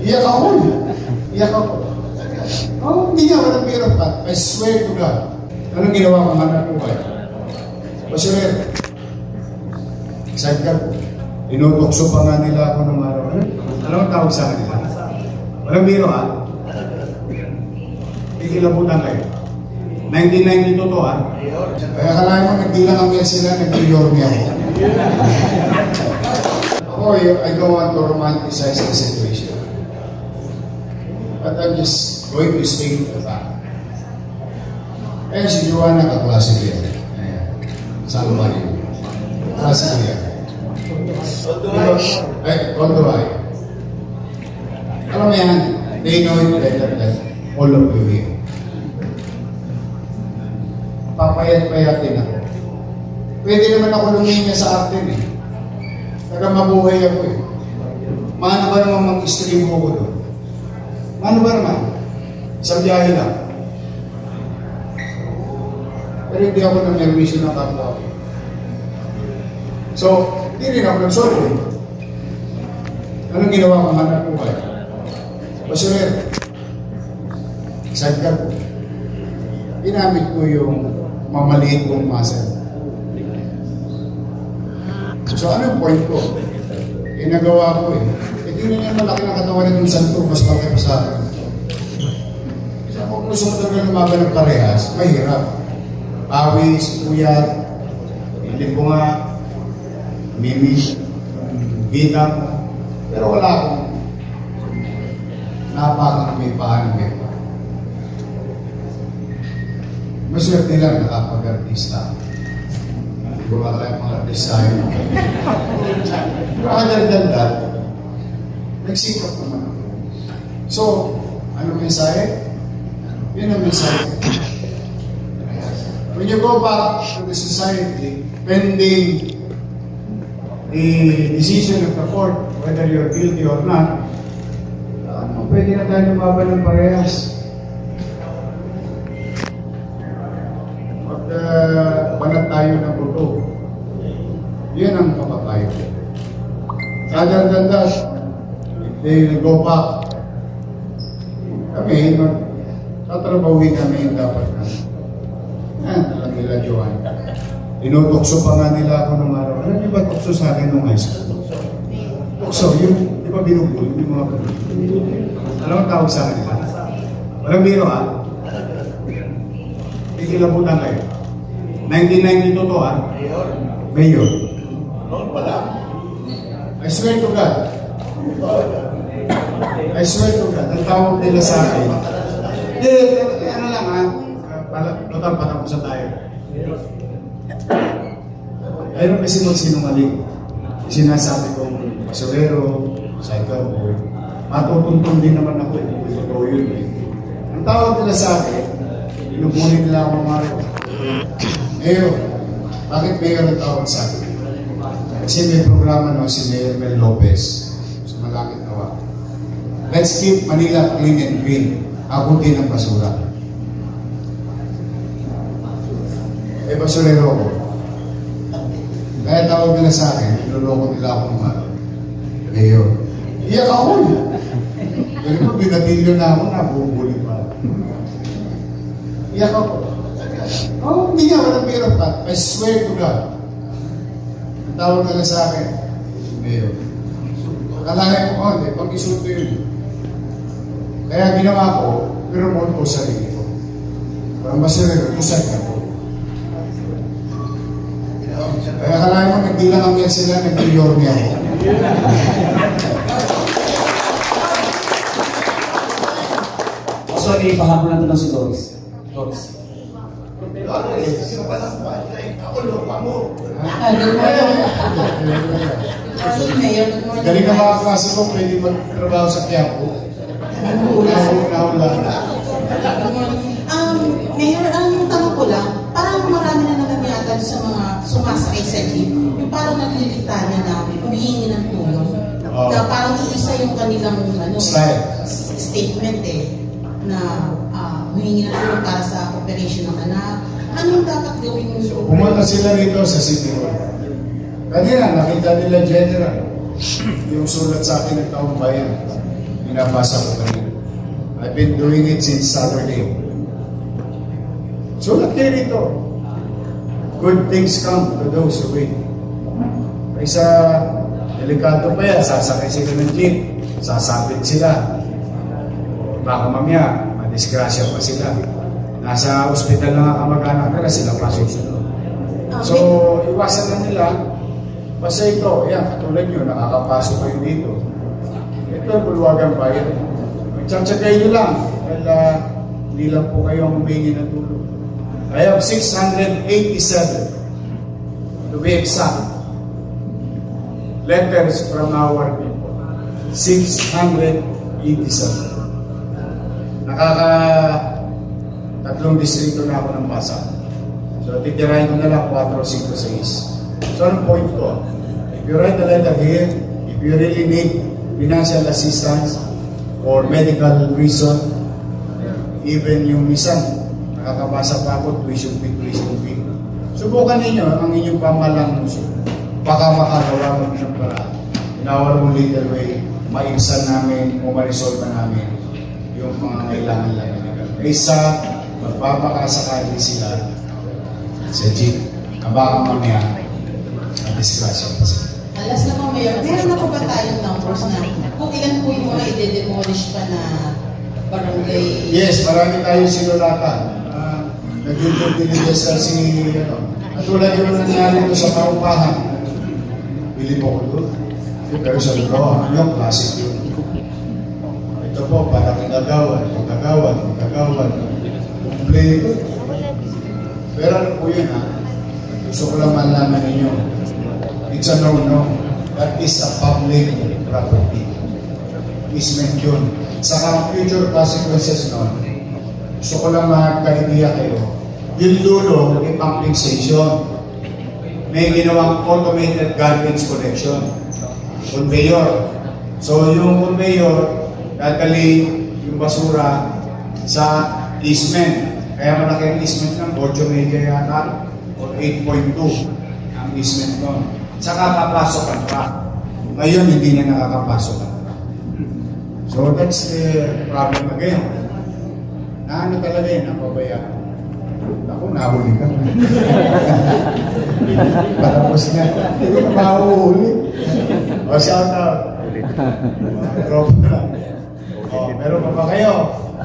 Iyak ako. Iyak ako. Oh, hindi nga walang biro pa. I swear to God. Anong ginawa kong hanap ko kayo? Basurer. Excited ka po. Inutokso pa nga nila ako nung araw. Ano ang tawag sa kanila? Walang biro ha? Ikilabutan kayo. 1992 to ha? Kaya kalahin mo, nagdilang ang sila, nag-yorme ako. I don't want to romanticize the situation. But I'm just going to state the fact. Si Joanna kaklase ko yan. San Mario. Klase ko yan. Although alam mo yan, they know it better than all of you here. Papayat-payatin ako. Pwede naman ako luminya sa atin eh. Taga mabuhay ako eh. Maano ba naman mag-stream ko doon? Maano ba naman? Isang biyahe lang. Pero hindi ako nang-nervisyo ng kapwa ko. So, hindi rin ako nag-solve eh. Anong ginawa kong hanap ko kayo? Basurer. Excited ka po. Ginamit ko yung mamaliit kong muscle. So, ano yung point ko? Nagawa ko eh. Tingnan niya malaki na katawan ng santo, mas malaki pa sa akin. Kasi kung gusto mo talaga lumaban ng parehas, mahirap. Awis, puyat, hindi ko nga, mimi, bitang, pero wala akong napakang may paano may pa. Maswerte lang nakapag-artista. Hindi ko makala yung mga artista yun. Rather than that, nagsikap naman ako. So, ano mensahe? Yun ang mensahe. When you go back to the society, pending the decision of the court, whether you're guilty or not, pwede na tayo lumaban ng parehas. Banat tayo ng buto. Yun ang papapayo. Rather than that, if they will go back, kami, tatrabahuin kami yung dapat na. Yan, alam nila, Johan. Inutokso pa nga nila ako nung araw. Alam niyo ba tukso sa akin nung high school? Tukso, yung, di ba binubul, yung mga kapatid. Alam ang tawag sa akin? Walang biro ha? Ikilabutan kayo. 1992 to ha? Mayor. Noon pala. I swear to God. I swear to God. Ang tawag nila sa akin. Ano lang ha? Total patapusan tayo. Ayun kasi sinungaling. Sinasabi kong basurero, psycho, matutuntun din naman ako. Totoo yun eh. Ang tawag nila sa akin, inupunin nila ako mga Mayor, bakit Mayor ang tawag sa akin? Kasi may programa no, si Mayor Mel Lopez sa Malapit Nawa. Let's keep Manila clean and green. Abutin ang basura. Basurero ko. Kaya tawag nila sa akin, niloloko nila ako ng mga Mayor. Iyak ako eh. Pero kung binatilyo na ako, nabubuli pa. Iyak ako. Oh, hindi nga walang biro pa. I swear to God. Ang tawag nila sa akin, Mayor. Kalahin ko, hindi, pag-isulto yun. Kaya ginawa ko, pero mo ko sarili ko. Parang basurero, kusay ka po. Kaya kalahin mo, nagdilang ang yan sila, nag-yorme ako. Sorry, pahabol natin lang si Doris. Doris. Galing na mga klase ko, pwede magtrabaho sa Quiapo. Mayor, ang tanong ko lang, parang marami na naman yata sa mga sumasakay sa jeep, yung parang naglilita niya na humihingi ng tulong. Na parang iisa yung kanilang statement na humingi ng tulong para sa operation ng anak. Anong dapat gawin mo? Pumunta sila rito sa City Hall. Kanina, nakita nila General yung sulat sa akin ng taong bayan. binabasa ko kanina. I've been doing it since Saturday. So laki rito. Good things come to those who wait. Kaysa delikado pa yan, sasakay sila ng jeep, sasabit sila. Baka mamaya, madisgrasya pa sila. Nasa ospital na nga kamag-anak nila, sila pa susunod. So, iwasan na nila. Basta ito, yan, katulad nyo, nakakapasok kayo dito. Ito ang bulwagang bayan. Magtsatsagay nyo lang. Dahil hindi lang po kayo ang humingi ng tulong. I have 687 to be exact letters from our people. 687. Tatlong distrito na ako ng basa. So, titirahin ko na lang 4, 5, 6. So, anong point ko? If you write a letter here, if you really need financial assistance or medical reason, even yung misan, nakakabasa pa ako, tuition fee. Subukan ninyo ang inyong pamalang muso. Baka makagawa mo ng paraan. In our own little way, maibsan namin o ma-resolve namin yung mga kailangan lang nila. Kaysa, magpapakasakali sila sa jeep na baka mamaya na-disgrasya pa sila. Alas na po, Mayor, meron na po ba tayong numbers na kung ilan po yung mga i-demolish pa na barangay? Yes, marami tayong sinulatan. Nag-input din sa katulad yung nangyari ito sa Paupahan. Bili po ko doon. Pero sa lugaw, yung classic yun. Ito po, parang nagagawan. Kompleto. Pero ano po yun, ha? Gusto ko lang malaman ninyo. It's a no-no. That is a public property. Easement yun. Saka future consequences nun. Gusto ko lang makakaidiya kayo. Yung dulo, yung pumping station. May ginawang automated garbage collection. Conveyor. So yung conveyor, dadali yung basura sa easement. Kaya malaki ang easement ng 8 media yata o 8.2 ang easement nun. Saka papasok ang truck. Ngayon, hindi na nakakapasok ang truck. So that's the problem again. Naano talaga yun, napabayaan. Ako, nahuli ka. Patapos na. Hindi ko na mahuhuli. O, shout out. Drop na. O, meron pa ba kayo?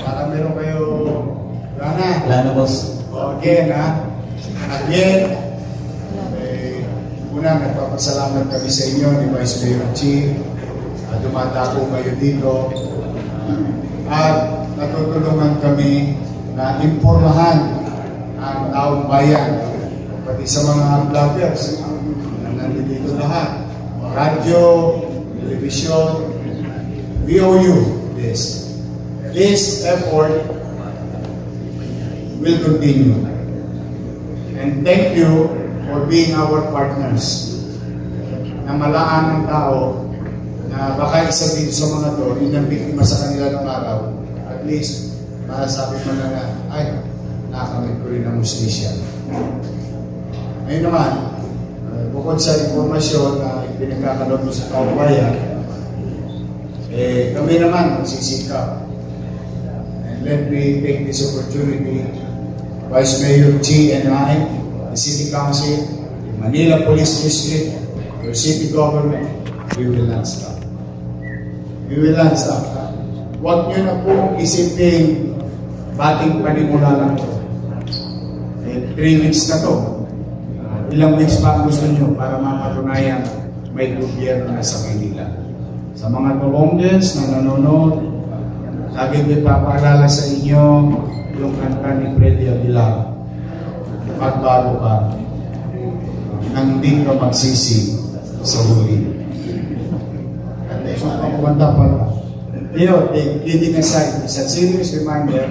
Para meron kayo. Wala na, boss. O, again, ha? Again, una, nagpapasalamat kami sa inyo ni Vice Mayor Chief. Dumatako kayo dito. At natutulungan kami na impormahan ang taong bayan, pati sa mga vloggers na nandito lahat. Radyo, television, VOU. This effort will continue. And thank you for being our partners. Na malaan ng tao na baka isa din sa mga to, yung biktima sa kanila ng araw, at least, masasabi mo na ay, nakamit ko rin ang justisya. Ngayon naman, bukod sa informasyon na pinagkakalog mo sa kaubayan, kami naman magsisikap. And let me take this opportunity, Vice Mayor G and I, the City Council, the Manila Police District, your city government, we will not stop. We will not stop. Huwag nyo na po isipin bating panimula lang ito. 3 weeks na to. Ilang weeks pa gusto nyo para mapatunayan may gobyerno na sa Manila. Sa mga Colombians na nanonood, lagi ko ipapaalala sa inyo yung kanta ni Freddy Aguilar. Magbago ka nang di ka magsisi sa huli. So, kumanta pala. You know, kidding aside, it's a serious reminder.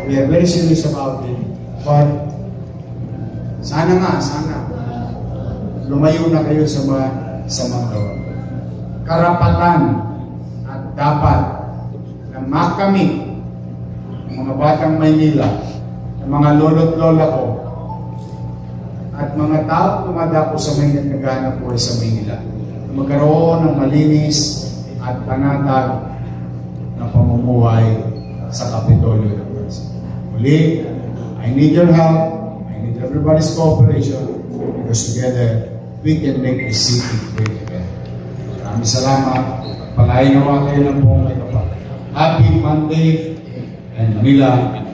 We are very serious about it. But, sana lumayo na kayo sa mga karapatan at dapat na makamit ng mga batang Maynila, ng mga lolo't lola ko, at mga tao tumadako sa Maynila, naghahanap buhay sa Maynila. Magkaroon ng malinis at panatag ng pamumuhay sa Kapitolyo ng bansa. Muli, I need your help. I need everybody's cooperation because together, we can make this city great again. Maraming salamat. Palain nawa kayo ng buong may kapal. Happy Monday and Manila.